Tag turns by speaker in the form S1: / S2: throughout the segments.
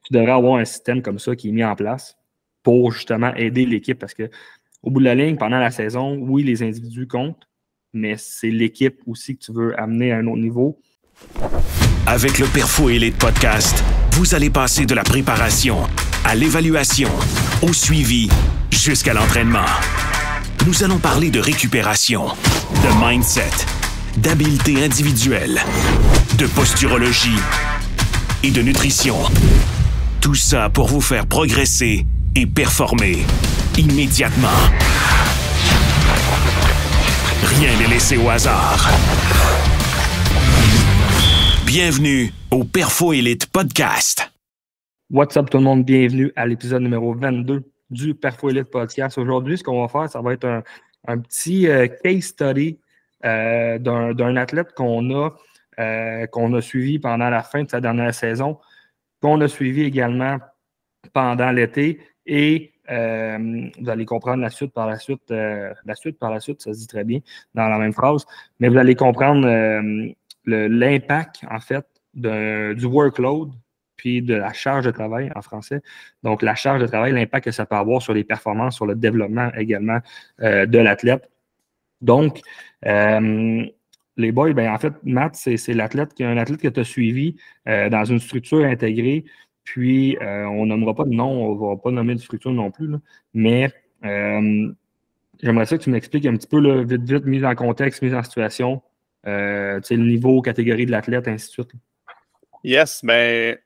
S1: tu devrais avoir un système comme ça qui est mis en place pour justement aider l'équipe parce qu'au bout de la ligne, pendant la saison, oui, les individus comptent, mais c'est l'équipe aussi que tu veux amener à un autre niveau.
S2: Avec le Perfo Elite Podcast, vous allez passer de la préparation à l'évaluation, au suivi, jusqu'à l'entraînement. Nous allons parler de récupération, de mindset, d'habileté individuelle, de posturologie et de nutrition. Tout ça pour vous faire progresser et performer immédiatement. Rien n'est laissé au hasard. Bienvenue au Perfo Elite Podcast.
S1: What's up tout le monde, bienvenue à l'épisode numéro 22 du Perfo Elite Podcast. Aujourd'hui, ce qu'on va faire, ça va être un petit case study d'un athlète qu'on a suivi pendant la fin de sa dernière saison, qu'on a suivi également pendant l'été et vous allez comprendre la suite par la suite, ça se dit très bien dans la même phrase, mais vous allez comprendre l'impact, en fait, du workload puis de la charge de travail en français. Donc, la charge de travail, l'impact que ça peut avoir sur les performances, sur le développement également de l'athlète. Donc, les boys, ben, en fait, Matt, c'est un athlète que tu as suivi dans une structure intégrée. Puis, on nommera pas de nom, on ne va pas nommer de structure non plus, là, mais j'aimerais ça que tu m'expliques un petit peu, là, vite, mise en contexte, mise en situation, le niveau, catégorie de l'athlète, ainsi de suite.
S3: Yes, ben,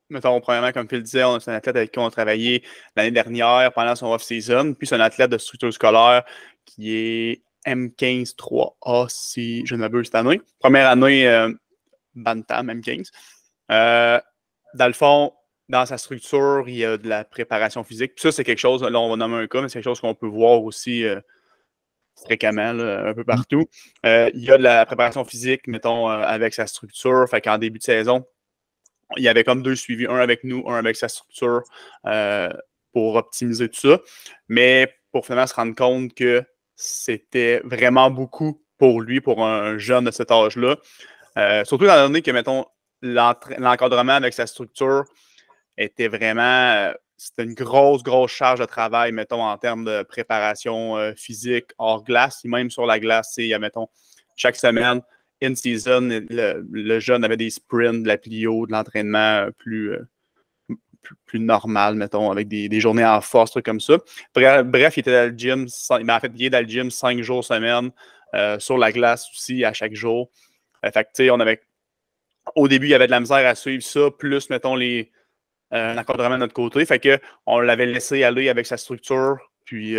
S3: mettons, premièrement, comme Phil disait, c'est un athlète avec qui on a travaillé l'année dernière pendant son off-season. Puis, c'est un athlète de structure scolaire qui est M15-3A, si je ne m'abuse, cette année. Première année, Bantam, M15. Dans le fond, dans sa structure, il y a de la préparation physique. Puis ça, c'est quelque chose, là, on va nommer un cas, mais c'est quelque chose qu'on peut voir aussi fréquemment, là, un peu partout. Il y a de la préparation physique, mettons, avec sa structure. Fait qu'en début de saison, il y avait comme deux suivis, un avec nous, un avec sa structure pour optimiser tout ça. Mais pour finalement se rendre compte que c'était vraiment beaucoup pour lui, pour un jeune de cet âge-là. Surtout étant donné que, mettons, l'encadrement avec sa structure était vraiment... c'était une grosse charge de travail, mettons, en termes de préparation physique hors glace. Et même sur la glace, il y a, mettons, chaque semaine, in-season, le jeune avait des sprints, de la plio, de l'entraînement plus normal, mettons, avec des journées en force, trucs comme ça. Bref, il était dans le gym, il est dans le gym 5 jours semaine, sur la glace aussi, à chaque jour. Fait que, tu sais, au début, il y avait de la misère à suivre ça, plus, mettons, l'encadrement de notre côté. Fait que on l'avait laissé aller avec sa structure, puis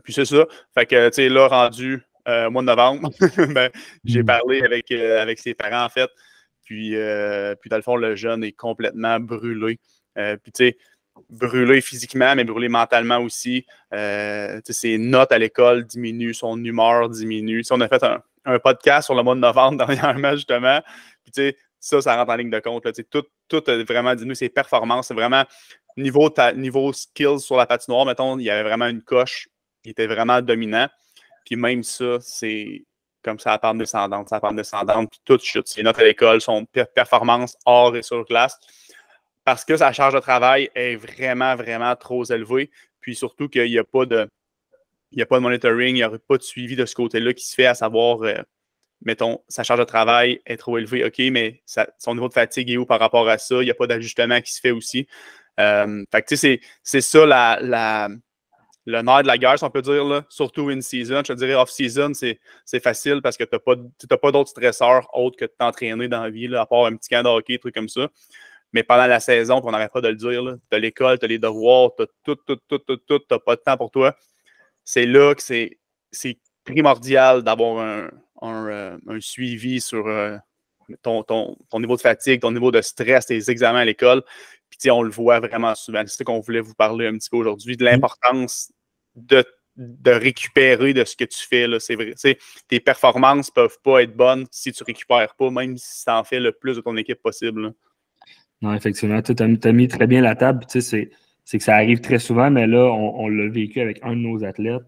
S3: c'est ça. Fait que, tu sais, là, rendu mois de novembre, ben, j'ai parlé avec ses parents, en fait. Puis, dans le fond, le jeune est complètement brûlé. Puis, tu sais, brûlé physiquement, mais brûlé mentalement aussi. Ses notes à l'école diminuent, son humeur diminue. T'sais, on a fait un podcast sur le mois de novembre dernièrement, justement. Puis, tu sais, ça rentre en ligne de compte. Là, tout a vraiment diminué ses performances. C'est vraiment niveau skills sur la patinoire, mettons, il y avait vraiment une coche. Il était vraiment dominant. Puis même ça, c'est comme ça, la pente descendante, puis tout chute. Ses notes à l'école, son performance hors et sur glace. Parce que sa charge de travail est vraiment, vraiment trop élevée. Puis surtout qu'il n'y a pas de monitoring, il n'y a pas de suivi de ce côté-là qui se fait, à savoir, mettons, sa charge de travail est trop élevée, OK, mais son niveau de fatigue est où par rapport à ça? Il n'y a pas d'ajustement qui se fait aussi. Fait que, tu sais, c'est ça le nerf de la guerre, si on peut dire, là. Surtout in-season. Je te dirais off-season, c'est facile parce que tu n'as pas d'autres stresseurs autres que de t'entraîner dans la vie, là, à part un petit camp de hockey, trucs comme ça. Mais pendant la saison, puis on n'arrête pas de le dire, tu as l'école, tu as les devoirs, tu as tout, tu n'as pas de temps pour toi. C'est là que c'est primordial d'avoir un suivi sur ton niveau de fatigue, ton niveau de stress, tes examens à l'école. Puis, on le voit vraiment souvent. C'est ça qu'on voulait vous parler un petit peu aujourd'hui, de l'importance de récupérer de ce que tu fais. Là. C'est vrai. Tes performances ne peuvent pas être bonnes si tu ne récupères pas, même si tu en fais le plus de ton équipe possible. Là.
S1: Non, effectivement. Tu as mis très bien la table. Tu sais, c'est que ça arrive très souvent, mais là, on l'a vécu avec un de nos athlètes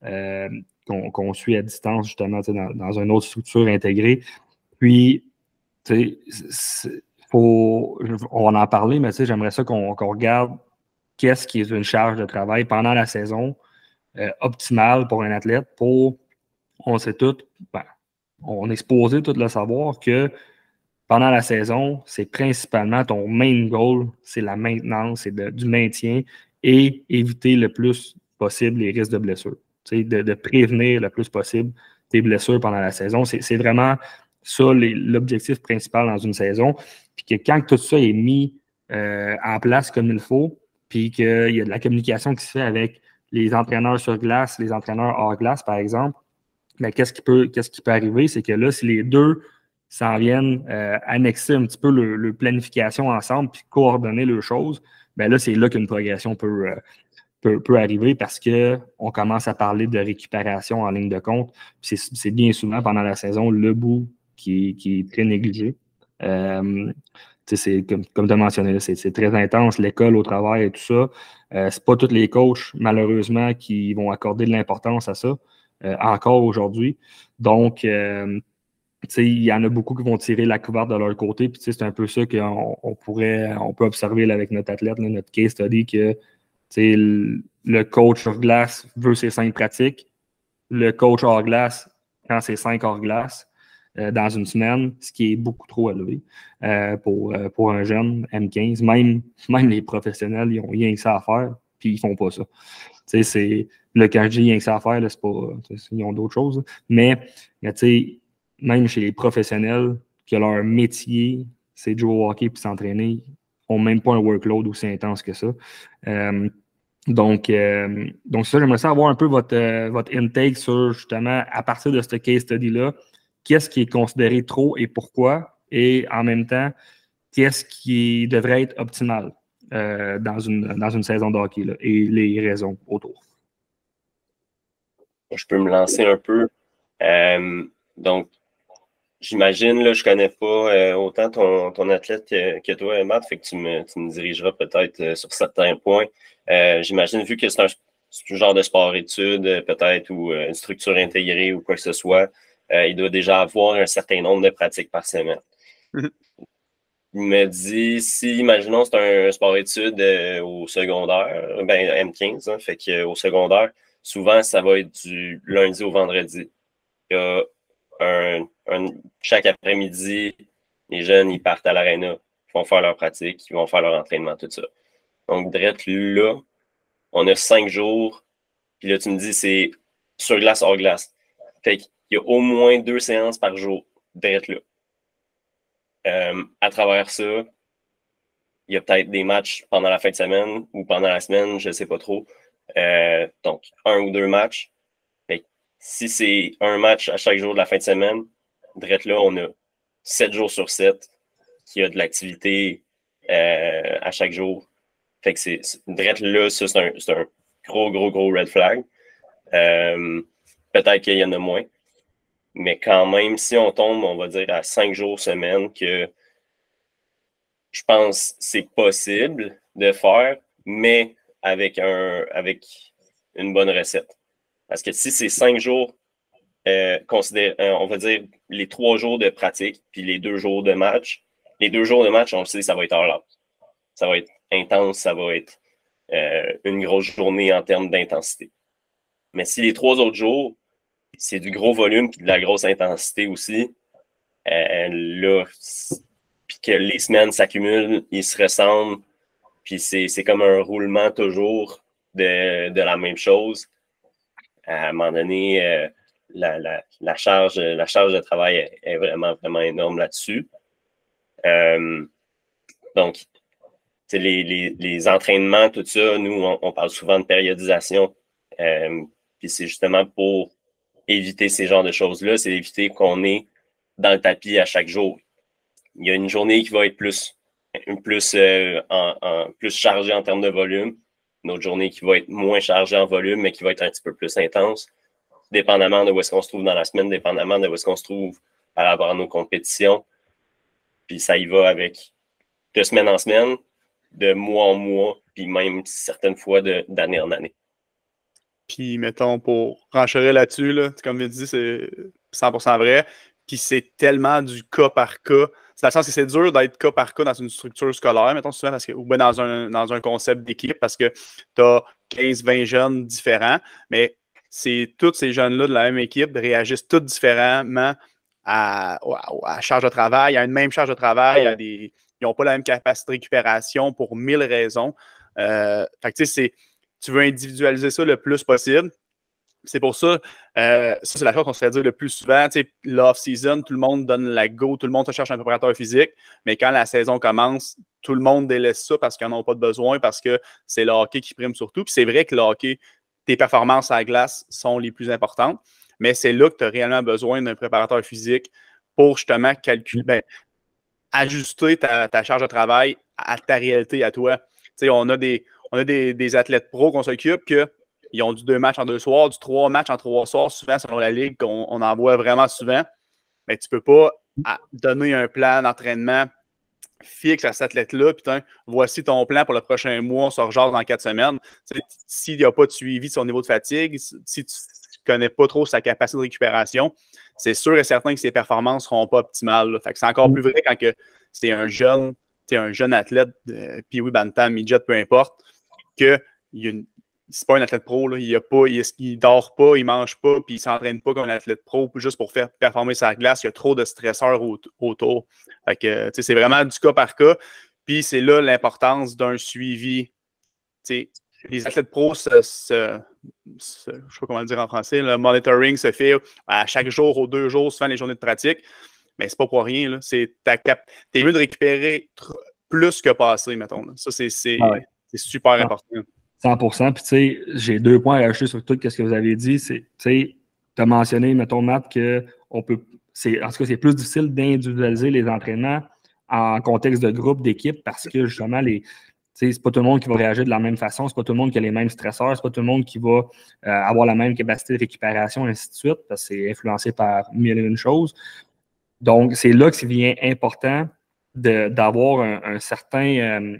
S1: qu'on suit à distance, justement, dans une autre structure intégrée. Puis, tu sais, on va en parler, mais j'aimerais ça qu'on regarde qu'est-ce qui est une charge de travail pendant la saison optimale pour un athlète. On sait tout, on est supposé tout le savoir que pendant la saison, c'est principalement ton main goal, c'est la maintenance, c'est du maintien et éviter le plus possible les risques de blessures. De prévenir le plus possible tes blessures pendant la saison. C'est vraiment ça l'objectif principal dans une saison. Puis que quand tout ça est mis en place comme il faut, puis qu'il y a de la communication qui se fait avec les entraîneurs sur glace, les entraîneurs hors glace, par exemple, mais qu'est-ce qui peut arriver? C'est que là, si les deux s'en viennent annexer un petit peu le planification ensemble puis coordonner les choses, bien là, c'est là qu'une progression peut arriver parce qu'on commence à parler de récupération en ligne de compte. C'est bien souvent pendant la saison le bout qui est très négligé. C'est comme tu as mentionné, c'est très intense, l'école au travail et tout ça. C'est pas tous les coachs, malheureusement, qui vont accorder de l'importance à ça, encore aujourd'hui. Donc, il y en a beaucoup qui vont tirer la couverte de leur côté. Puis c'est un peu ça qu'on peut observer là, avec notre athlète, là, notre case study, que le coach sur glace veut ses 5 pratiques. Le coach hors glace prend ses 5 hors glace dans une semaine, ce qui est beaucoup trop élevé pour un jeune M15. Même les professionnels, ils n'ont rien que ça à faire, puis ils ne font pas ça. Quand je dis rien que ça à faire, là, c'est pas, ils ont d'autres choses. Mais même chez les professionnels, que leur métier, c'est de jouer au hockey puis s'entraîner, ils n'ont même pas un workload aussi intense que ça. Donc ça, j'aimerais savoir un peu votre intake sur, justement, à partir de ce case study-là, qu'est-ce qui est considéré trop et pourquoi, et en même temps, qu'est-ce qui devrait être optimal dans une saison de hockey, là, et les raisons autour.
S4: Je peux me lancer un peu. Donc, j'imagine, là, je connais pas autant ton athlète que toi, Matt, fait que tu me dirigeras peut-être sur certains points. J'imagine, vu que c'est un genre de sport-études, peut-être, ou une structure intégrée ou quoi que ce soit, il doit déjà avoir un certain nombre de pratiques par semaine. Mm-hmm. Il me dit, si, imaginons, c'est un sport-études au secondaire, M15, hein, fait qu'au secondaire, souvent, ça va être du lundi au vendredi. Il y a chaque après-midi, les jeunes, ils partent à l'aréna, ils vont faire leur pratique, ils vont faire leur entraînement, tout ça. Donc, direct là, on a 5 jours, puis là, tu me dis, c'est sur glace, hors glace. Fait qu'il y a au moins 2 séances par jour, direct là. À travers ça, il y a peut-être des matchs pendant la fin de semaine ou pendant la semaine, je ne sais pas trop. Donc, 1 ou 2 matchs. Fait que si c'est un match à chaque jour de la fin de semaine, direct là, on a 7 jours sur 7 qui a de l'activité à chaque jour. Fait que c'est direct là, ça, c'est un gros red flag. Peut-être qu'il y en a moins. Mais quand même, si on tombe, on va dire, à 5 jours semaine, que je pense que c'est possible de faire, mais avec une bonne recette. Parce que si c'est 5 jours, on va dire les 3 jours de pratique, puis les 2 jours de match. Les 2 jours de match, on le sait, ça va être all-out. Ça va être intense, ça va être une grosse journée en termes d'intensité. Mais si les 3 autres jours, c'est du gros volume et de la grosse intensité aussi, là, puis que les semaines s'accumulent, ils se ressemblent, puis c'est comme un roulement toujours de la même chose. À un moment donné, la charge de travail est vraiment, vraiment énorme là-dessus. Donc, les entraînements, tout ça, nous, on parle souvent de périodisation. Puis c'est justement pour éviter ces genres de choses-là, c'est éviter qu'on est dans le tapis à chaque jour. Il y a une journée qui va être plus chargée en termes de volume, une autre journée qui va être moins chargée en volume, mais qui va être un petit peu plus intense, dépendamment de où est-ce qu'on se trouve dans la semaine, dépendamment de où est-ce qu'on se trouve par rapport à nos compétitions. Puis ça y va avec de semaine en semaine, de mois en mois, puis même certaines fois d'année en année.
S3: Puis, mettons, pour renchérir là-dessus, là, comme je dis, c'est 100% vrai. Puis, c'est tellement du cas par cas. C'est dans le sens que c'est dur d'être cas par cas dans une structure scolaire, mettons souvent, ou bien dans un concept d'équipe, parce que tu as 15-20 jeunes différents, mais tous ces jeunes-là de la même équipe réagissent tous différemment à la charge de travail, à une même charge de travail, ils n'ont pas la même capacité de récupération pour 1000 raisons. Fait que, tu veux individualiser ça le plus possible. C'est pour ça, c'est la chose qu'on se fait dire le plus souvent. L'off-season, tout le monde donne la go, tout le monde se cherche un préparateur physique, mais quand la saison commence, tout le monde délaisse ça parce qu'ils n'en ont pas de besoin, parce que c'est le hockey qui prime surtout. Puis c'est vrai que le hockey, tes performances à la glace sont les plus importantes, mais c'est là que tu as réellement besoin d'un préparateur physique pour justement calculer, ajuster ta charge de travail à ta réalité, à toi. On a des athlètes pros qu'on s'occupe qu'ils ont du 2 matchs en 2 soirs, du 3 matchs en 3 soirs, souvent selon la ligue, qu'on en voit vraiment souvent. Mais tu ne peux pas donner un plan d'entraînement fixe à cet athlète-là. Putain, voici ton plan pour le prochain mois, on se rejase dans 4 semaines. S'il n'y a pas de suivi de son niveau de fatigue, si tu ne connais pas trop sa capacité de récupération, c'est sûr et certain que ses performances ne seront pas optimales. Fait que c'est encore plus vrai quand c'est un jeune athlète, puis oui, bantam, midget, peu importe, que c'est pas un athlète pro, là, il dort pas, il mange pas, puis il s'entraîne pas comme un athlète pro juste pour faire performer sa glace. Il y a trop de stresseurs autour. Fait que, c'est vraiment du cas par cas. Puis c'est là l'importance d'un suivi. Les athlètes pros, je ne sais pas comment le dire en français, le monitoring se fait à chaque jour, aux 2 jours, souvent les journées de pratique. Mais c'est pas pour rien. Là. T'es mieux de récupérer plus que passer, mettons. Là. Ça, c'est super important.
S1: 100%. Puis, tu sais, j'ai 2 points à rajouter sur tout ce que vous avez dit. Tu as mentionné, mettons, Matt, que en tout cas, c'est plus difficile d'individualiser les entraînements en contexte de groupe, d'équipe, parce que justement, c'est pas tout le monde qui va réagir de la même façon, c'est pas tout le monde qui a les mêmes stresseurs, c'est pas tout le monde qui va avoir la même capacité de récupération, et ainsi de suite, parce que c'est influencé par 1001 choses. Donc, c'est là que ça devient important d'avoir un certain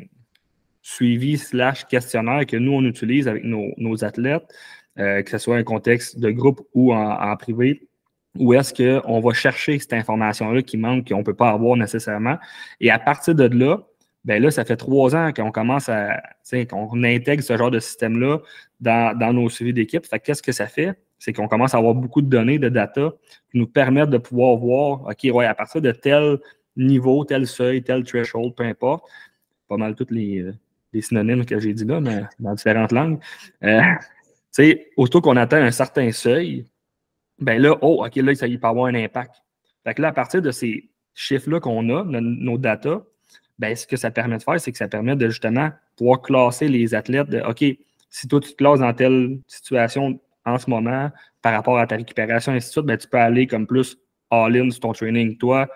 S1: suivi / questionnaire que nous, on utilise avec nos athlètes, que ce soit un contexte de groupe ou en privé, où est-ce qu'on va chercher cette information-là qui manque, qu'on ne peut pas avoir nécessairement. Et à partir de là, ben là, ça fait 3 ans qu'on commence qu'on intègre ce genre de système-là dans nos suivis d'équipe. Fait qu'est-ce que ça fait? C'est qu'on commence à avoir beaucoup de données, de data qui nous permettent de pouvoir voir, OK, ouais, à partir de tel niveau, tel seuil, tel threshold, peu importe, pas mal tous les synonymes que j'ai dit là, mais dans différentes langues. Aussitôt qu'on atteint un certain seuil, ben là, OK, là, ça y peut avoir un impact. Fait que là, à partir de ces chiffres-là qu'on a, nos data, ben, ce que ça permet de faire, c'est que ça permet de justement pouvoir classer les athlètes de OK, si toi, tu te classes dans telle situation en ce moment par rapport à ta récupération, et ainsi de suite, ben, tu peux aller comme plus all-in sur ton training. Toi,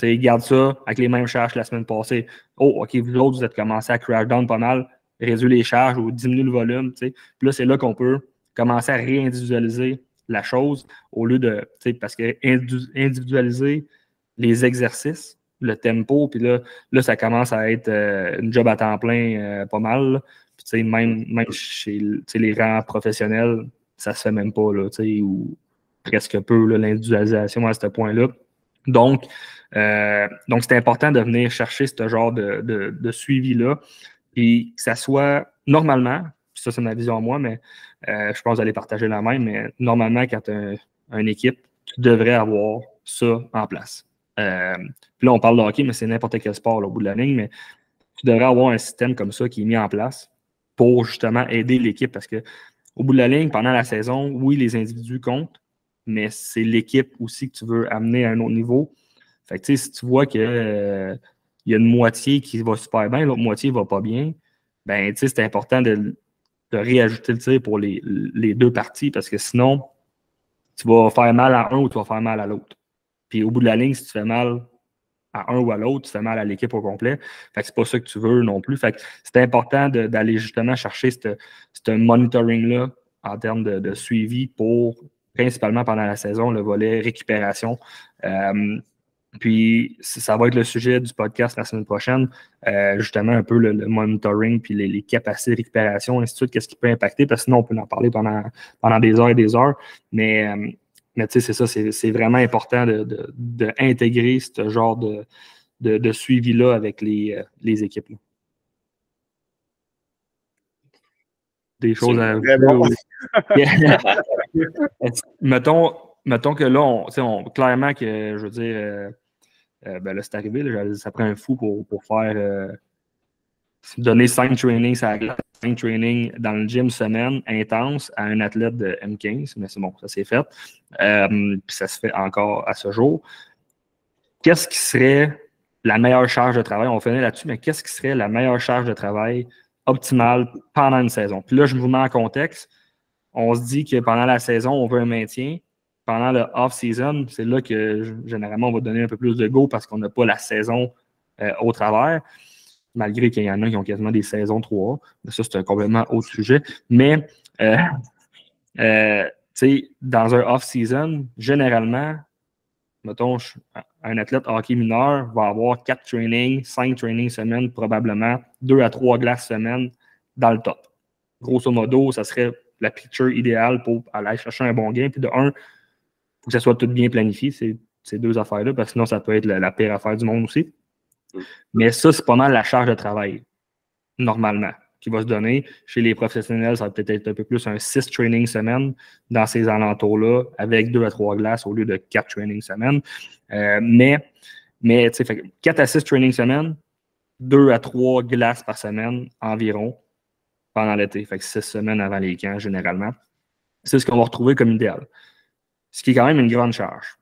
S1: garde ça avec les mêmes charges que la semaine passée. OK, vous autres, vous êtes commencé à crash down pas mal, réduire les charges ou diminuer le volume. Puis là, c'est là qu'on peut commencer à réindividualiser la chose au lieu de. Parce que individualiser les exercices, le tempo, puis là, ça commence à être une job à temps plein pas mal. Puis même chez les rangs professionnels, ça se fait même pas, là, ou presque peu, l'individualisation à ce point-là. Donc, c'est important de venir chercher ce genre de suivi-là, puis que ça soit normalement, ça c'est ma vision à moi, mais je pense que vous allez partager la même, mais normalement, quand tu as une équipe, tu devrais avoir ça en place. Puis là, on parle de hockey, mais c'est n'importe quel sport là, au bout de la ligne, mais tu devrais avoir un système comme ça qui est mis en place pour justement aider l'équipe, parce que au bout de la ligne, pendant la saison, oui, les individus comptent, mais c'est l'équipe aussi que tu veux amener à un autre niveau. Fait que, si tu vois qu'il y a une moitié qui va super bien, l'autre moitié ne va pas bien, ben, c'est important de réajouter le tir pour les 2 parties, parce que sinon, tu vas faire mal à un ou tu vas faire mal à l'autre. Puis au bout de la ligne, si tu fais mal à un ou à l'autre, tu fais mal à l'équipe au complet. Fait que c'est pas ça que tu veux non plus. Fait que c'est important d'aller justement chercher ce monitoring-là en termes de suivi pour, principalement pendant la saison, le volet récupération. Puis ça va être le sujet du podcast la semaine prochaine, justement un peu le monitoring puis les capacités de récupération, ainsi de suite, qu'est-ce qui peut impacter, parce que sinon on peut en parler pendant des heures et des heures, mais tu sais, c'est ça, c'est vraiment important d'intégrer ce genre de suivi-là avec les équipes. Là. Des choses à ajouter.
S3: Bon.
S1: mettons que là, clairement que, je veux dire, ben là, c'est arrivé, là, ça prend un fou pour faire donner 5 trainings à la glace, 5 trainings dans le gym semaine intense à un athlète de M15, mais c'est bon, ça s'est fait. Puis ça se fait encore à ce jour. Qu'est-ce qui serait la meilleure charge de travail? On va finir là-dessus, mais qu'est-ce qui serait la meilleure charge de travail optimale pendant une saison? Puis là, je vous mets en contexte. On se dit que pendant la saison, on veut un maintien. Pendant le off-season, c'est là que généralement, on va donner un peu plus de go parce qu'on n'a pas la saison au travers, malgré qu'il y en a qui ont quasiment des saisons 3A. Mais ça, c'est un complètement autre sujet. Mais, tu sais, dans un off-season, généralement, mettons, un athlète hockey mineur va avoir 4 trainings, 5 trainings semaine, probablement 2 à 3 glaces semaine dans le top. Grosso modo, ça serait la picture idéale pour aller chercher un bon gain. Puis de un, il faut que ça soit tout bien planifié, ces deux affaires-là, parce que sinon, ça peut être la pire affaire du monde aussi. Mais ça, c'est pas mal la charge de travail, normalement, qui va se donner. Chez les professionnels, ça va peut-être être un peu plus un 6 trainings semaine dans ces alentours-là, avec 2 à 3 glaces au lieu de 4 trainings semaine. Mais tu sais, 4 à 6 trainings semaine, 2 à 3 glaces par semaine environ pendant l'été. Fait que 6 semaines avant les camps, généralement. C'est ce qu'on va retrouver comme idéal. Ce qui est quand même une grande charge.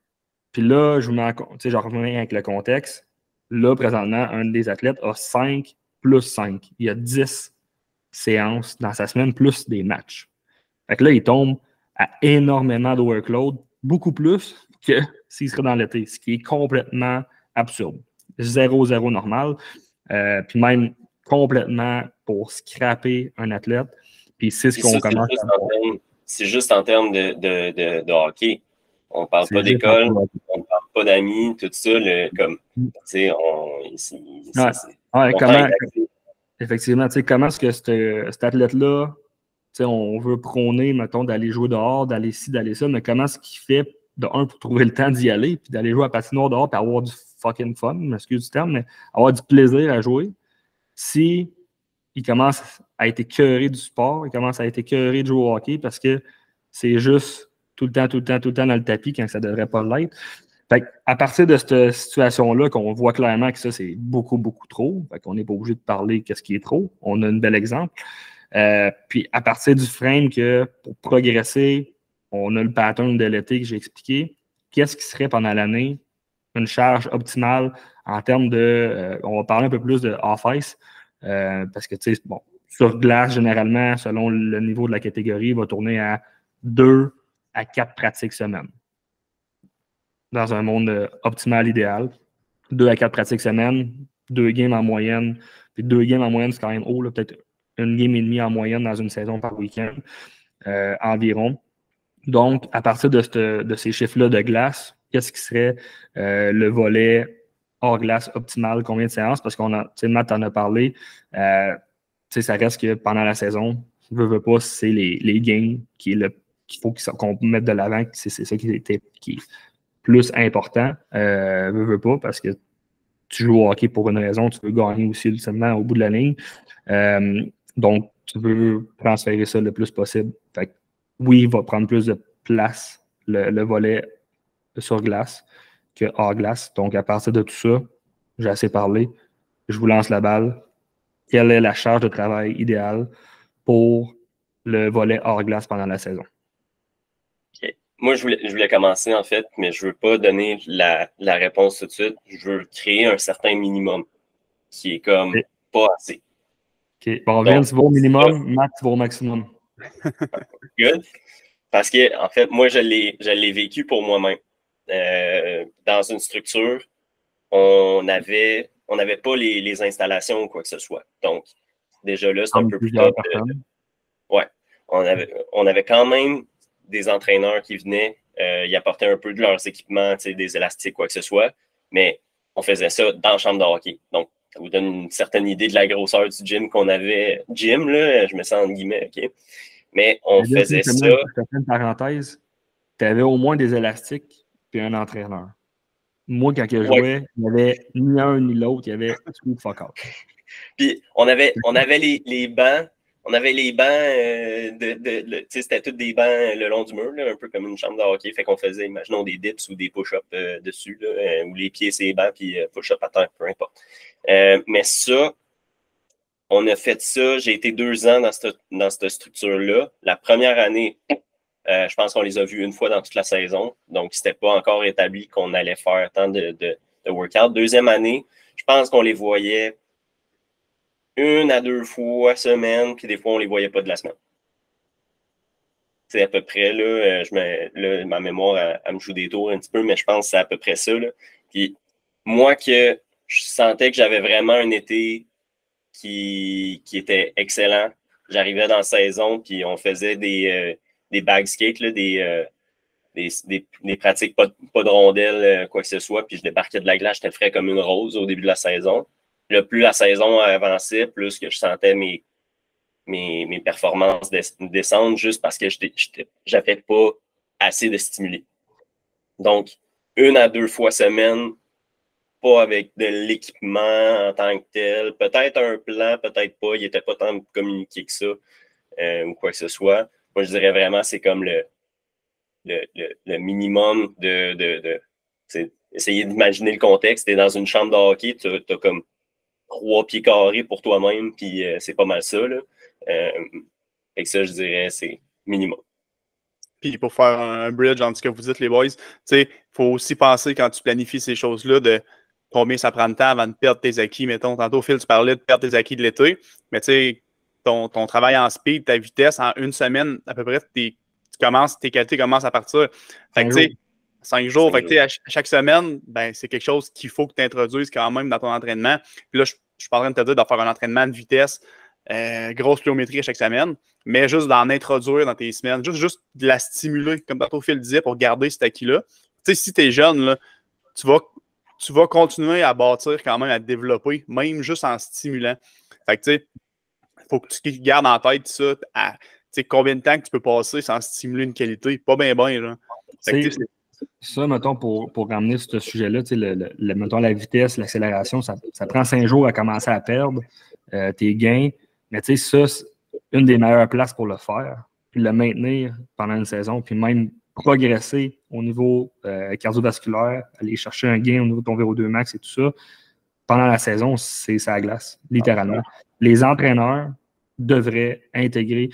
S1: Puis là, je reviens avec le contexte. Là, présentement, un des athlètes a 5 plus 5. Il y a 10 séances dans sa semaine, plus des matchs. Fait que là, il tombe à énormément de workload, beaucoup plus que s'il serait dans l'été, ce qui est complètement absurde. 0-0 normal. Puis même complètement pour scraper un athlète. Puis c'est ce qu'on commence à voir.
S4: C'est juste en termes de hockey. On ne parle pas d'école, on ne parle pas d'amis, tout ça. Comme, tu sais,
S1: effectivement, tu sais, comment est-ce que cet athlète-là, tu sais, on veut prôner, mettons, d'aller jouer dehors, d'aller ci, d'aller ça, mais comment est-ce qu'il fait, de un, pour trouver le temps d'y aller, puis d'aller jouer à patinoire dehors, puis avoir du fucking fun, excuse du terme, mais avoir du plaisir à jouer, si il commence à être écœuré du sport, il commence à être écœuré de jouer au hockey parce que c'est juste tout le temps dans le tapis quand ça ne devrait pas l'être. Fait à partir de cette situation-là, qu'on voit clairement que ça, c'est beaucoup, beaucoup trop. Fait qu'on n'est pas obligé de parler qu'est-ce qui est trop. On a un bel exemple. Puis à partir du frame que pour progresser, on a le pattern de l'été que j'ai expliqué. Qu'est-ce qui serait pendant l'année une charge optimale en termes de... on va parler un peu plus de off-ice. Parce que, tu sais, bon, sur glace, généralement, selon le niveau de la catégorie, il va tourner à 2 à 4 pratiques semaine. Dans un monde optimal, idéal. 2 à 4 pratiques semaine, 2 games en moyenne. Puis 2 games en moyenne, c'est quand même haut, peut-être une game et demie en moyenne dans une saison par week-end, environ. Donc, à partir de ces chiffres-là de glace, qu'est-ce qui serait le volet hors glace optimal, combien de séances? Parce qu'on a, tu sais, Matt en a parlé, tu sais, ça reste que pendant la saison, veut pas, c'est les games qu'il faut qu'on mette de l'avant, c'est ça qui est plus important, veut pas, parce que tu joues au hockey pour une raison, tu veux gagner aussi ultimement au bout de la ligne. Donc, tu veux transférer ça le plus possible. Fait que, oui, il va prendre plus de place le volet sur glace que hors glace. Donc, à partir de tout ça, j'ai assez parlé. Je vous lance la balle. Quelle est la charge de travail idéale pour le volet hors glace pendant la saison?
S4: Okay. Moi, je voulais commencer, en fait, mais je ne veux pas donner la réponse tout de suite. Je veux créer un certain minimum qui est comme pas assez.
S1: OK. Bon, Vince, tu vas au minimum, Matt, tu vas au maximum.
S4: Good. Parce que, en fait, moi, je l'ai vécu pour moi-même. Dans une structure, on n'avait pas les installations ou quoi que ce soit. Donc, déjà là, c'est un peu plus tôt. Ouais. On avait quand même des entraîneurs qui venaient, ils apportaient un peu de leurs équipements, des élastiques, quoi que ce soit, mais on faisait ça dans la chambre de hockey. Donc, ça vous donne une certaine idée de la grosseur du gym qu'on avait. Gym, là, je me sens en guillemets, OK? Mais on faisait ça.
S1: Je te fais une parenthèse. Tu avais au moins des élastiques puis un entraîneur. moi, quand je jouais, il n'y avait ni un ni l'autre, il y avait tout fuck out.
S4: Puis on avait les bancs. On avait les bancs, c'était tous des bancs le long du mur, là, un peu comme une chambre de hockey. Fait qu'on faisait, imaginons, des dips ou des push-ups dessus, là, ou les pieds sur les bancs, puis push-up à terre, peu importe. Mais ça, on a fait ça. J'ai été 2 ans dans cette structure-là. La première année, je pense qu'on les a vus une fois dans toute la saison. Donc, c'était pas encore établi qu'on allait faire tant de workout. Deuxième année, je pense qu'on les voyait 1 à 2 fois semaine, puis des fois, on ne les voyait pas de la semaine. C'est à peu près, là, ma mémoire, elle me joue des tours un petit peu, mais je pense que c'est à peu près ça. Là. Puis moi, que je sentais que j'avais vraiment un été qui était excellent. J'arrivais dans la saison, puis on faisait des bag skates, là, des pratiques pas de rondelles, quoi que ce soit, puis je débarquais de la glace, j'étais frais comme une rose au début de la saison. Là, plus la saison avançait, plus que je sentais mes performances descendre juste parce que j'avais pas assez de stimuli. Donc, 1 à 2 fois semaine, pas avec de l'équipement en tant que tel. Peut-être un plan, peut-être pas. Il n'était pas tant communiqué que ça ou quoi que ce soit. Moi, je dirais vraiment c'est comme le minimum de essayer d'imaginer le contexte. Tu es dans une chambre de hockey, tu as comme 3 pieds carrés pour toi-même, puis c'est pas mal ça. Là. Fait que ça, je dirais, c'est minimum.
S3: Puis pour faire un bridge entre ce que vous dites, les boys, il faut aussi penser quand tu planifies ces choses-là de combien ça prend de temps avant de perdre tes acquis. Mettons, tantôt, Phil, tu parlais de perdre tes acquis de l'été, mais tu sais, ton travail en speed, ta vitesse, en 1 semaine, à peu près, tes qualités commencent à partir. Fait que tu sais, 5 jours. Fait que, à chaque semaine, ben, c'est quelque chose qu'il faut que tu introduises quand même dans ton entraînement. Puis là, je suis pas en train de te dire de faire un entraînement de vitesse, grosse pliométrie à chaque semaine, mais juste d'en introduire dans tes semaines, juste de la stimuler, comme tantôt Phil disait, pour garder cet acquis-là. Tu sais, si tu es jeune, là, tu vas continuer à bâtir quand même, à te développer, même juste en stimulant. Fait que tu sais, il faut que tu gardes en tête ça, tu sais, combien de temps que tu peux passer sans stimuler une qualité. Pas bien, genre.
S1: Ça, mettons, pour ramener ce sujet-là, mettons, la vitesse, l'accélération, ça prend 5 jours à commencer à perdre tes gains. Mais tu sais, ça, c'est une des meilleures places pour le faire, puis le maintenir pendant une saison, puis même progresser au niveau cardiovasculaire, aller chercher un gain au niveau de ton VO2 max et tout ça. Pendant la saison, c'est ça glace, littéralement. Les entraîneurs devraient intégrer,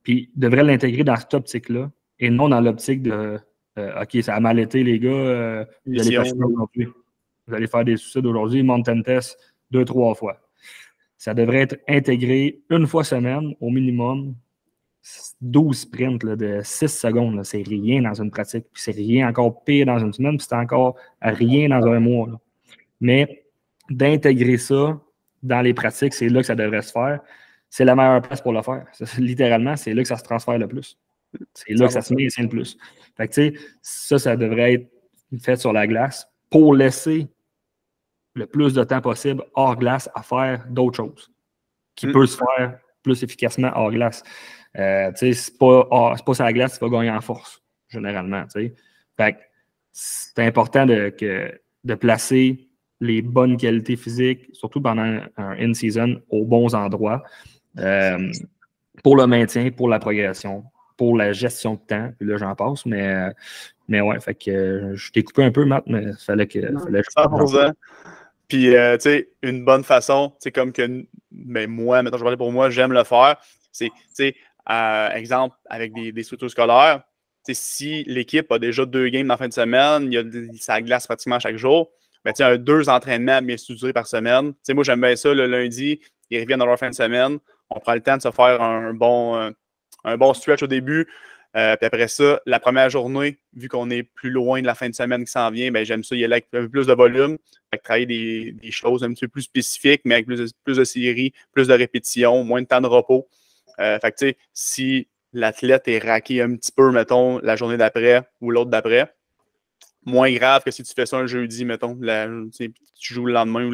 S1: puis devraient l'intégrer dans cette optique-là, et non dans l'optique de OK, ça a mal été, les gars. Vous allez pas aujourd'hui. Vous allez faire des suicides aujourd'hui, mountain test 2-3 fois. Ça devrait être intégré 1 fois semaine, au minimum. 12 sprints là, de 6 secondes. C'est rien dans une pratique. Puis c'est rien encore pire dans une semaine. Puis c'est encore rien dans un mois. Là. Mais d'intégrer ça dans les pratiques, c'est là que ça devrait se faire. C'est la meilleure place pour le faire. Littéralement, c'est là que ça se transfère le plus. C'est là que ça se maintient le plus. Fait que, tu sais, ça devrait être fait sur la glace pour laisser le plus de temps possible hors glace à faire d'autres choses qui peut se faire plus efficacement hors glace. Tu sais, c'est pas sur la glace que tu vas gagner en force, généralement. Tu sais. Fait que c'est important de placer les bonnes qualités physiques, surtout pendant un in-season, aux bons endroits pour le maintien, pour la progression, pour la gestion de temps. Puis là, j'en passe, mais ouais, fait que je t'ai coupé un peu, Matt, mais il fallait que je
S3: 100%. Puis, tu sais, une bonne façon, tu sais, comme que moi, maintenant je vais parler pour moi, j'aime le faire. C'est, tu sais, exemple, avec des structures scolaires, tu sais, si l'équipe a déjà 2 games dans la fin de semaine, ça glace pratiquement chaque jour, mais tu sais, 2 entraînements bien structurés par semaine. Tu sais, moi, j'aime bien ça, le lundi, ils reviennent dans leur fin de semaine, on prend le temps de se faire un bon stretch au début. Puis après ça, la première journée, vu qu'on est plus loin de la fin de semaine qui s'en vient, ben, j'aime ça y aller avec un peu plus de volume, avec travailler des choses un petit peu plus spécifiques, mais avec plus de séries, plus de répétitions, moins de temps de repos. Fait que tu sais, si l'athlète est raqué un petit peu, mettons, la journée d'après ou l'autre d'après, moins grave que si tu fais ça un jeudi, mettons, tu joues le lendemain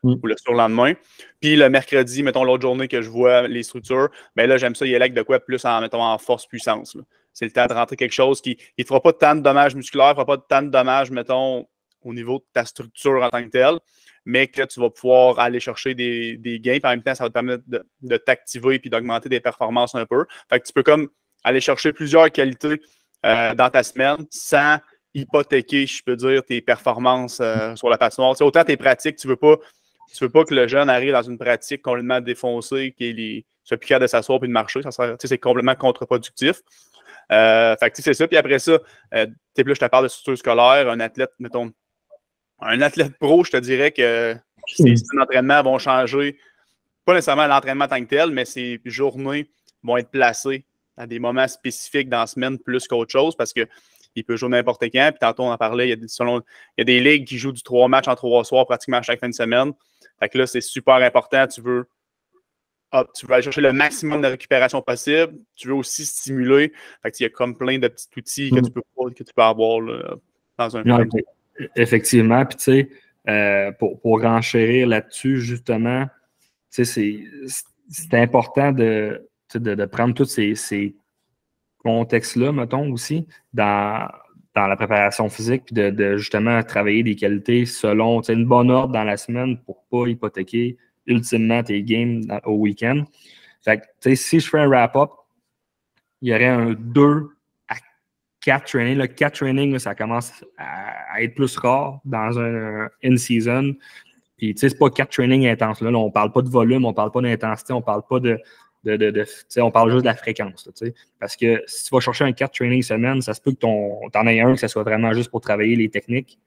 S3: ou le surlendemain. Puis le mercredi, mettons l'autre journée que je vois les structures, bien là, j'aime ça y aller avec de quoi plus en force-puissance. C'est le temps de rentrer quelque chose qui ne fera pas tant de dommages musculaires, ne fera pas tant de dommages, mettons, au niveau de ta structure en tant que telle, mais que tu vas pouvoir aller chercher des gains. Puis en même temps, ça va te permettre de t'activer et d'augmenter des performances un peu. Fait que tu peux comme aller chercher plusieurs qualités dans ta semaine sans hypothéquer, je peux dire, tes performances sur la patinoire. C'est autant tes pratiques, tu veux pas que le jeune arrive dans une pratique complètement défoncée, qu'il soit plus capable de s'asseoir et de marcher. C'est complètement contre-productif. Fait que c'est ça. Puis après ça, là, je te parle de structure scolaire, un athlète, mettons, un athlète pro, je te dirais que ses styles d'entraînement vont changer. Pas nécessairement l'entraînement en tant que tel, mais ses journées vont être placées à des moments spécifiques dans la semaine plus qu'autre chose parce qu'il peut jouer n'importe quand. Puis tantôt, on en parlait, il y a des ligues qui jouent du 3 matchs en 3 soirs pratiquement chaque fin de semaine. Fait que là, c'est super important. Tu veux aller chercher le maximum de récupération possible. Tu veux aussi stimuler. Fait que il y a comme plein de petits outils que tu peux avoir là, dans un film.
S1: Effectivement. Puis, tu sais, pour renchérir là-dessus, justement, tu sais, c'est important de prendre tous ces contextes-là, mettons, aussi, dans la préparation physique, puis de justement travailler des qualités selon une bonne ordre dans la semaine pour ne pas hypothéquer ultimement tes games au week-end. Fait que, tu sais, si je fais un wrap-up, il y aurait un 2 à 4 trainings. Le 4 trainings, là, ça commence à être plus rare dans un in-season. Puis, tu sais, c'est pas 4 trainings intenses. Là, on parle pas de volume, on parle pas d'intensité, on parle pas on parle juste de la fréquence. Là, parce que si tu vas chercher un 4 trainings semaine, ça se peut que t'en aies un que ça soit vraiment juste pour travailler les techniques.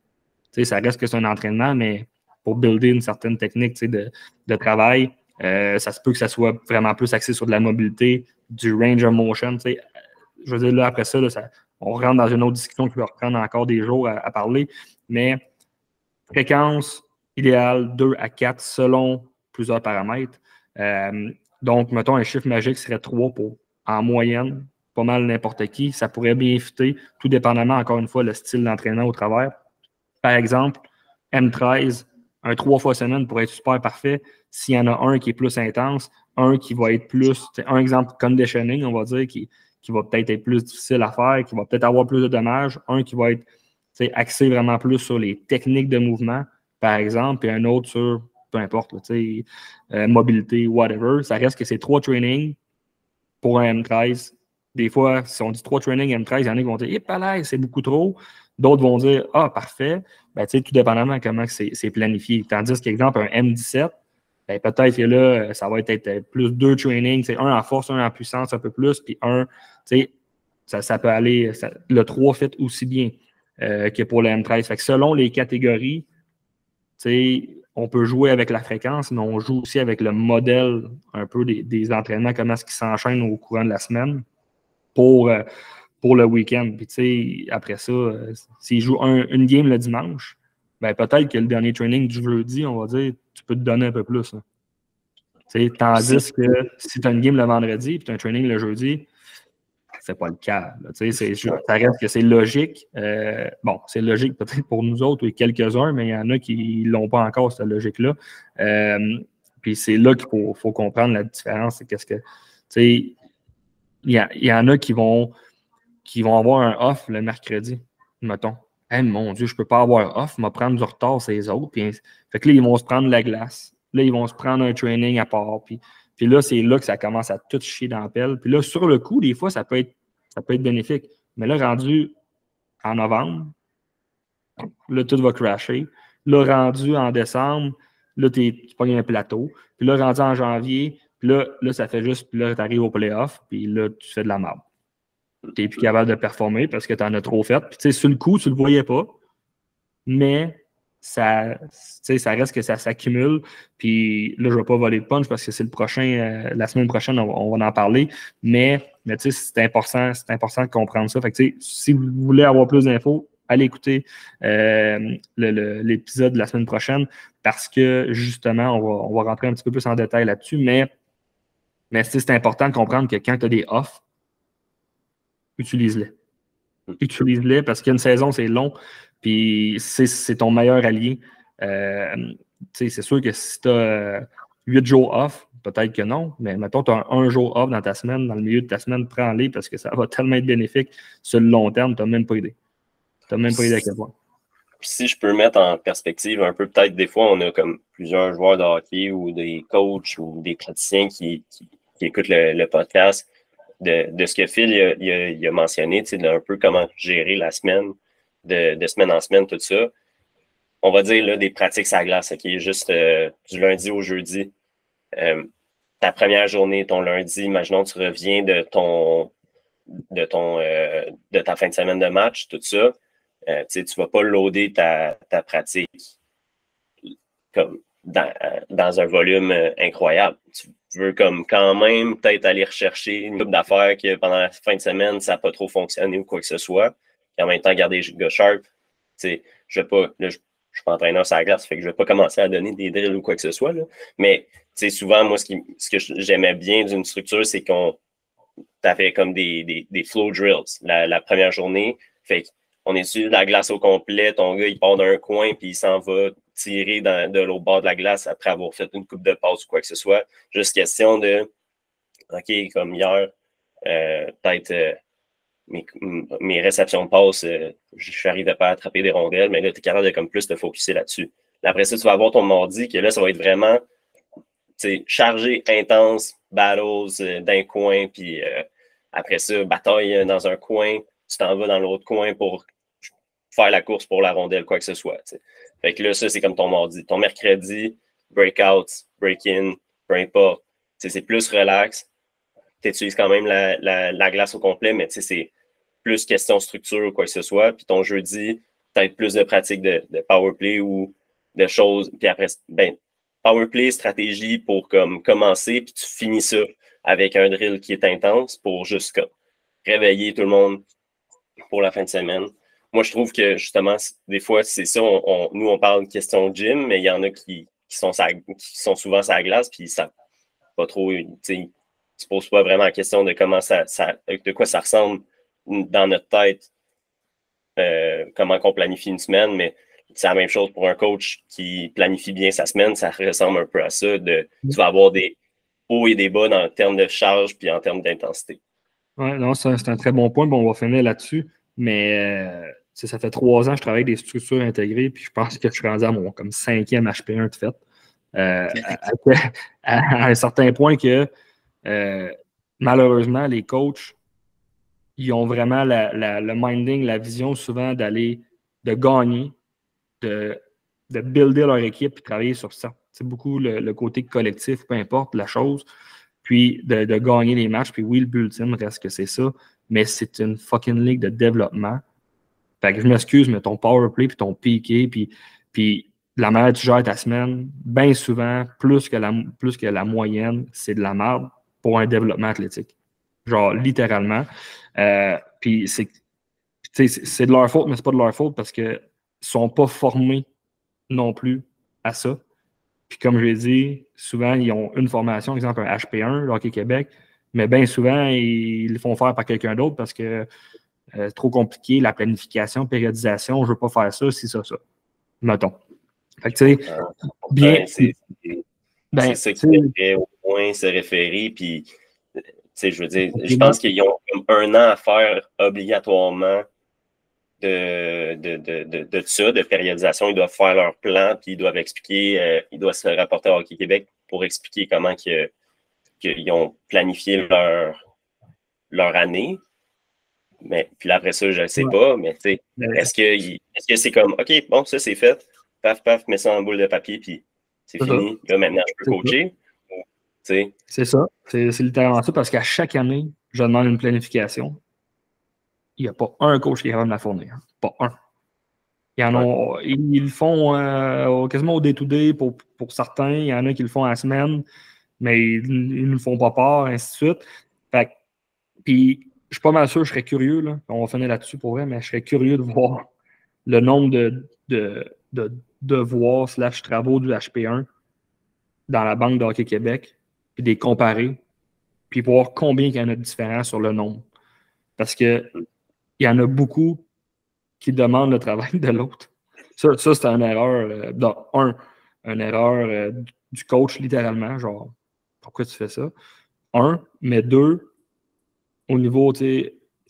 S1: Tu sais, ça reste que c'est un entraînement, mais pour builder une certaine technique de travail, ça se peut que ça soit vraiment plus axé sur de la mobilité, du range of motion. Je veux dire, là, après ça, on rentre dans une autre discussion qui va reprendre encore des jours à parler, mais fréquence idéale 2 à 4 selon plusieurs paramètres. Donc, mettons, un chiffre magique serait 3 pour, en moyenne, pas mal n'importe qui. Ça pourrait bien fitter, tout dépendamment, encore une fois, le style d'entraînement au travers. Par exemple, M13, un 3 fois semaine pourrait être super parfait. S'il y en a un qui est plus intense, un qui va être plus, un exemple conditioning, on va dire, qui va peut-être être plus difficile à faire, qui va peut-être avoir plus de dommages, un qui va être axé vraiment plus sur les techniques de mouvement, par exemple, et un autre sur, peu importe, mobilité, whatever. Ça reste que c'est 3 trainings pour un M13. Des fois, si on dit 3 trainings M13, il y en a qui vont dire « c'est beaucoup trop ». D'autres vont dire « Ah, parfait ». Ben, tout dépendamment de comment c'est planifié. Tandis qu'exemple, un M17, ben, peut-être que là, ça va être plus 2 trainings, un en force, un en puissance un peu plus, puis un, ça peut aller, le 3 fait aussi bien que pour le M13. Fait que selon les catégories, on peut jouer avec la fréquence, mais on joue aussi avec le modèle un peu des entraînements, comment est-ce qu'ils s'enchaînent au courant de la semaine pour le week-end. Puis, après ça, s'ils jouent une game le dimanche, ben peut-être que le dernier training du jeudi, on va dire, tu peux te donner un peu plus. Tandis que si tu as une game le vendredi et tu as un training le jeudi, c'est pas le cas. Ça reste que c'est logique. C'est logique peut-être pour nous autres ou quelques-uns, mais il y en a qui ne l'ont pas encore, cette logique-là. Puis c'est là qu'il faut comprendre la différence. C'est qu'est-ce que. Il y en a qui vont avoir un off le mercredi, mettons. Hey, mon Dieu, je ne peux pas avoir off, je vais prendre du retard sur les autres. Puis, fait que là, ils vont se prendre la glace. Là, ils vont se prendre un training à part. Puis là, c'est là que ça commence à tout chier dans la pelle. Puis là, sur le coup, des fois, ça peut être bénéfique. Mais là, rendu en novembre, là, tout va crasher. Là, rendu en décembre, là, tu pognes un plateau. Puis là, rendu en janvier, puis là, ça fait juste, puis là, tu arrives au playoff, puis là, tu fais de la merde. Tu n'es plus capable de performer parce que tu en as trop fait. Puis, tu sais, sur le coup, tu ne le voyais pas. Mais ça reste que ça s'accumule. Puis là, je ne vais pas voler de punch parce que c'est le prochain, la semaine prochaine, on va en parler. Mais tu sais, c'est important de comprendre ça. Fait que, tu sais, si vous voulez avoir plus d'infos, allez écouter l'épisode de la semaine prochaine parce que, justement, on va rentrer un petit peu plus en détail là-dessus. Mais c'est important de comprendre que quand tu as des offs, utilise-les. Utilise-les parce qu'une saison, c'est long. Puis c'est ton meilleur allié. C'est sûr que si tu as 8 jours off, peut-être que non, mais mettons, tu as un jour off dans ta semaine, dans le milieu de ta semaine, prends-les parce que ça va tellement être bénéfique sur le long terme, tu n'as même pas idée. Tu n'as même pas idée à quel point.
S4: Puis si je peux mettre en perspective un peu, peut-être des fois, on a comme plusieurs joueurs de hockey ou des coachs ou des praticiens qui écoutent le podcast de ce que Phil il a mentionné, un peu comment gérer la semaine, de semaine en semaine, tout ça. On va dire là, des pratiques à la glace, OK? Juste du lundi au jeudi. Ta première journée, ton lundi, imaginons tu reviens de ta fin de semaine de match, tout ça. Tu ne vas pas loader ta pratique comme dans un volume incroyable. Tu veux comme quand même peut-être aller rechercher une couple d'affaires que pendant la fin de semaine, ça n'a pas trop fonctionné ou quoi que ce soit. Et en même temps, garder les gars sharp. Je vais pas. Là, je suis pas entraîneur sur la glace, fait que je ne vais pas commencer à donner des drills ou quoi que ce soit. Là. Mais souvent, moi, ce que j'aimais bien d'une structure, c'est qu'on avait comme des flow drills la première journée. Fait qu'on est sur la glace au complet, ton gars, il part d'un coin puis il s'en va tirer de l'autre bord de la glace après avoir fait une coupe de passe ou quoi que ce soit. Juste question de, OK, comme hier, peut-être mes réceptions de passe, je n'arrivais pas à attraper des rondelles, mais là, tu es capable de comme plus te focusser là-dessus. Après ça, tu vas avoir ton mardi, que là, ça va être vraiment chargé, intense, battles d'un coin, puis après ça, bataille dans un coin, tu t'en vas dans l'autre coin pour faire la course pour la rondelle, quoi que ce soit. T'sais. Fait que là, ça, c'est comme ton mardi. Ton mercredi, breakout, break-in, peu importe. C'est plus relax. Tu utilises quand même la glace au complet, mais c'est plus question structure ou quoi que ce soit. Puis ton jeudi, peut-être plus de pratique de power play ou de choses. Puis après, power play, stratégie pour comme commencer, puis tu finis ça avec un drill qui est intense pour juste comme réveiller tout le monde pour la fin de semaine. Moi, je trouve que justement, des fois, c'est ça, nous, on parle de question gym, mais il y en a qui sont souvent sur la glace, puis ça pas trop, ils ne se posent pas vraiment la question de comment de quoi ça ressemble dans notre tête, comment qu'on planifie une semaine, mais c'est la même chose pour un coach qui planifie bien sa semaine, ça ressemble un peu à ça. Tu vas avoir des hauts et des bas en termes de charge puis en termes d'intensité.
S1: Oui, non, c'est un très bon point. Bon, on va finir là-dessus. Mais ça fait 3 ans que je travaille avec des structures intégrées, puis je pense que je suis rendu à mon comme 5e HP1 de fait. À un certain point que malheureusement, les coachs, ils ont vraiment le minding, la vision souvent de gagner, de builder leur équipe et travailler sur ça. C'est beaucoup le côté collectif, peu importe la chose, puis de gagner les matchs. Puis oui, le but ultime reste que c'est ça, mais c'est une fucking ligue de développement. Fait que je m'excuse, mais ton power play puis ton piqué, puis la manière que tu gères ta semaine, bien souvent, plus que la moyenne, c'est de la merde pour un développement athlétique. Genre, littéralement. Puis c'est de leur faute, mais c'est pas de leur faute parce qu'ils ne sont pas formés non plus à ça. Puis comme je l'ai dit, souvent, ils ont une formation, exemple un HP1, le Hockey Québec, mais bien souvent, ils le font faire par quelqu'un d'autre parce que c'est trop compliqué, la planification, périodisation, je ne veux pas faire ça, c'est ça. Mettons. Fait que tu sais, bien.
S4: C'est ça qui devrait au moins se référer, puis je veux dire, je pense qu'ils ont un an à faire obligatoirement de ça, de périodisation. Ils doivent faire leur plan, puis ils doivent expliquer, ils doivent se rapporter à Hockey Québec pour expliquer comment qu'ils ont planifié leur année. Mais puis après ça, je ne sais pas, mais tu sais, est-ce que c'est comme OK, bon, ça c'est fait, paf, paf, mets ça en boule de papier, puis c'est fini. Là, maintenant, je peux coacher. C'est
S1: ça. C'est littéralement ça, parce qu'à chaque année, je demande une planification. Il n'y a pas un coach qui est capable de la fournir. Pas un. Il y en a, ils le font quasiment au day-to-day pour certains. Il y en a qui le font à la semaine, mais ils ne le font pas part, ainsi de suite. Fait puis, je suis pas mal sûr, je serais curieux, là. On va finir là-dessus pour vrai, mais je serais curieux de voir le nombre de devoirs / travaux du HP1 dans la Banque de Hockey Québec, puis des comparer, puis voir combien il y en a de différents sur le nombre. Parce que il y en a beaucoup qui demandent le travail de l'autre. Ça c'est une erreur, une erreur du coach, littéralement, genre, pourquoi tu fais ça? Mais 2, au niveau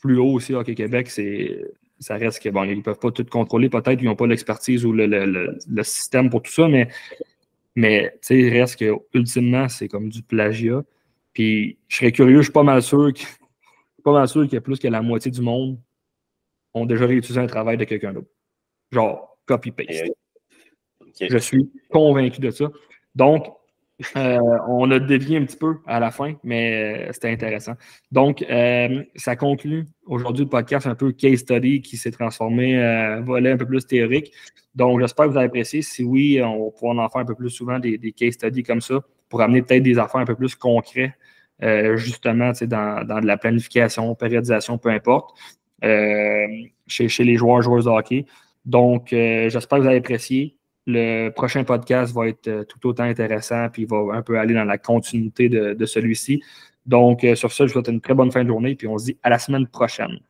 S1: plus haut aussi, Hockey Québec, c'est ça reste que, bon, ils ne peuvent pas tout contrôler, peut-être, ils n'ont pas l'expertise ou le système pour tout ça, mais il reste que, ultimement, c'est comme du plagiat. Puis, je serais curieux, je suis pas mal sûr qu'il y a plus que la moitié du monde ont déjà réutilisé un travail de quelqu'un d'autre. Genre, copy-paste. Okay. Je suis convaincu de ça. Donc, on a dévié un petit peu à la fin, mais c'était intéressant. Donc, ça conclut aujourd'hui le podcast un peu case study qui s'est transformé volet un peu plus théorique. Donc, j'espère que vous avez apprécié. Si oui, on va pouvoir en faire un peu plus souvent des case studies comme ça pour amener peut-être des affaires un peu plus concrets, justement, dans de la planification, périodisation, peu importe, chez les joueuses de hockey. Donc, j'espère que vous avez apprécié. Le prochain podcast va être tout autant intéressant, puis il va un peu aller dans la continuité de celui-ci. Donc, sur ça, je vous souhaite une très bonne fin de journée, puis on se dit à la semaine prochaine.